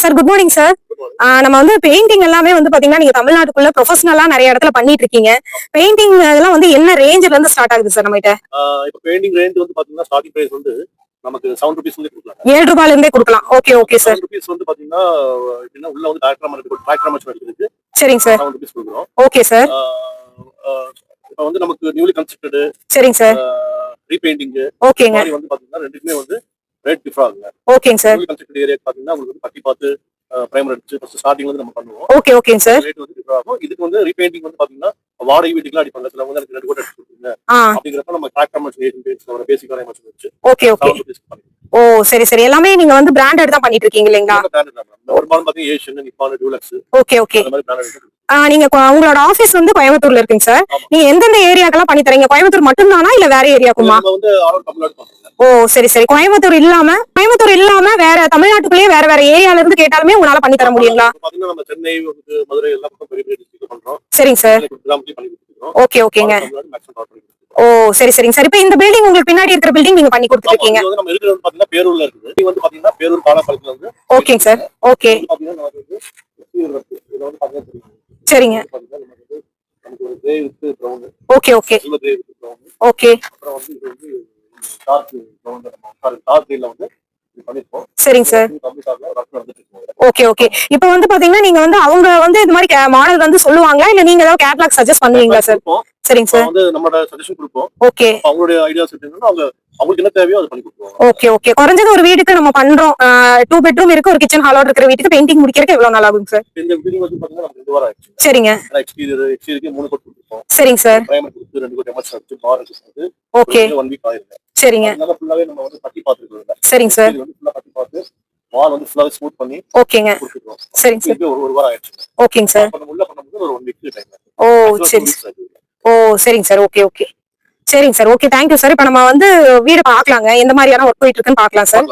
Sir good morning sir. நம்ம வந்து painting எல்லாமே வந்து பாத்தீங்கன்னா நீங்க தமிழ்நாட்டுக்குள்ள ப்ரொஃபஷனலா நிறைய இடத்துல பண்ணிட்டு இருக்கீங்க. பெயிண்டிங் இதெல்லாம் வந்து என்ன ரேஞ்சில இருந்து ஸ்டார்ட் ஆகுது சார் நம்ம கிட்ட? இப்போ பெயிண்டிங் ரேஞ்ச் வந்து பாத்தீங்கன்னா ஸ்டார்டிங் பிரைஸ் வந்து நமக்கு 7 ரூபீஸ் வந்து கொடுக்கலாம். 7 ரூபாயில இருந்தே கொடுக்கலாம். Okay okay sir. 7 ரூபீஸ் வந்து பாத்தீங்கன்னா எப்படின்னா உள்ள வந்து டிராக்டர் மச்சம் இருக்குது. சரிங்க சார். 7 ரூபீஸ் கொடுக்குறோம். Okay sir. இப்போ வந்து நமக்கு நியூலி கன்ஸ்ட்ரக்டட் சரிங்க சார். ரீபெயிண்டிங் ஓகேங்க. வந்து பாத்தீங்கன்னா ரெண்டுக்குமே வந்து ரேட் டிஃபர் ஆகுங்க. ஓகேங்க சார். நியூலி கன்ஸ்ட்ரக்டட் ஏரியா பாத்தீங்கன்னா உங்களுக்கு வந்து பட்டி பார்த்து பிரைமர் அடிச்சு ஃபர்ஸ்ட் ஸ்டார்டிங்ல இருந்து நம்ம பண்ணுவோம். ஓகே ஓகேங்க சார். ரேட் வந்து டிஃபர் ஆகும். இதுக்கு வந்து ரீபெயிண்டிங் வந்து பாத்தீங்கன்னா வாடகை வீட்டுக்குலாம் அடிப்பாங்க. சில வந்து எனக்கு 2 கோட் அடிச்சு கொடுத்துருங்க அப்படிங்கிறப்ப நம்ம டிராக்டர் மச்சம் ஒரு பேசிக் வரைய மச்சம் வச்சு ஓகே ஓகே. ஓ சரி சரி. எல்லாமே நீங்க வந்து பிராண்டட் தான் பண்ணிட்டு இருக்கீங்க இல்லீங்களா? ஒரு பால் பாத்தீங்கன்னா ஏஷியன், நிப்பான், டூலக்ஸ். Okay okay. அந்த மாதிரி பிராண்டட். நீங்க உங்களோட ஆபீஸ் வந்து கோயம்புத்தூர்ல இருக்குங்க சார். நீங்க எந்தெந்த ஏரியாக்கெல்லாம் பண்ணி தரீங்க? கோயம்புத்தூர் மட்டும் தானா இல்ல வேற ஏரியாக்குமா? நம்ம வந்து ஆல் தமிழ்நாடு பண்றோம். ஓ சரி சரி. கோயம்புத்தூர் இல்லாம வேற தமிழ்நாட்டுக்குள்ளேயே வேற வேற ஏரியால இருந்து கேட்டாலுமே உங்களால பண்ணி தர முடியுங்களா? பாத்தீங்கன்னா நம்ம சென்னை, மதுரை எல்லா பக்கம் பெரிய பெரிய டிஸ்ட்ரிக்ட்ல பண்றோம். சரிங்க சார். ஓகே ஓகேங்க. ஓ சரி சரிங்க சார். இப்போ இந்த பில்டிங் உங்களுக்கு பின்னாடி இருக்கிற பில்டிங் நீங்க பண்ணி கொடுத்துட்டு இருக்கீங்க. இது வந்து நம்ம இருக்கிறது பாத்தீங்கன்னா பேரூர்ல இருக்குது. இது வந்து பாத்தீங்கன்னா பேரூர் பாலப்பள்ளத்துல வந்து. ஓகேங்க சார். ஓகே. பாத்தீங்கன்னா நமக்கு வந்து இது வந்து பாத்தீங்கன்னா சரிங்க. நமக்கு ஒரு grey with brown. Okay okay. Silver grey with brown. Okay. அப்புறம் வந்து இது வந்து டார்க் பிரவுன் நம்ம டார்க் கிரேல வந்து பண்ணிருக்கோம். சரிங்க சார். Okay okay. இப்போ வந்து பாத்தீங்கன்னா நீங்க வந்து அவங்க வந்து இந்த மாதிரி மாடல் வந்து சொல்லுவாங்களா இல்ல நீங்க ஏதாவது கேட்டலாக் சஜஸ்ட் பண்ணுவீங்களா சார்? சரிங்க சார். வந்து நம்மளோட சஜஷன் கொடுப்போம். ஓகே. அவங்களுடைய ஐடியாஸ் என்னன்னா அவங்களுக்கு என்ன தேவையோ அதை பண்ணி கொடுப்போம். Okay okay. குறைஞ்சது ஒரு வீட்டுக்கு நம்ம பண்றோம் 2 பெட்ரூம் இருக்கு, ஒரு கிச்சன் ஹாலோட இருக்கிற வீட்டுக்கு பெயிண்டிங் முடிக்கிறதுக்கு எவ்வளவு நாள் ஆகும் சார்? இந்த பில்டிங் வந்து பாத்தீங்கன்னா 2 வாரம் ஆயிடுச்சு. சரிங்க. எக்ஸ்டீரியருக்கு 3 கோட் கொடுத்துருக்கோம். சரிங்க சார். பிரைமர் கொடுத்து 2 கோட் எம்எஸ் அடிச்சு பார் அடிச்சு ஓகே 1 வீக் ஆயிருக்கு. சரிங்க. அதனால ஃபுல்லாவே நம்ம வந்து பட்டி பாத்துறோம். சரிங்க சார். இது வந்து ஃபுல்லா பட்டி பாத்து வால் வந்து ஃபுல்லாவே ஸ்மூத் பண்ணி ஓகேங்க. கொடுத்துறோம். சரிங்க சார். ஒரு வாரம் ஆயிடுச்சு. ஓகேங்க சார். நம்ம உள்ள பண்ணும்போது ஒரு 1 வீக் டைம். ஓ சரி. ஓ சரிங்க சார். Okay okay. சரிங்க சார். Okay thank you sir. இப்போ நம்ம வந்து வீடு பார்க்கலாங்க. எந்த மாதிரியான ஒர்க் போயிட்டு இருக்குன்னு பார்க்கலாம் சார்.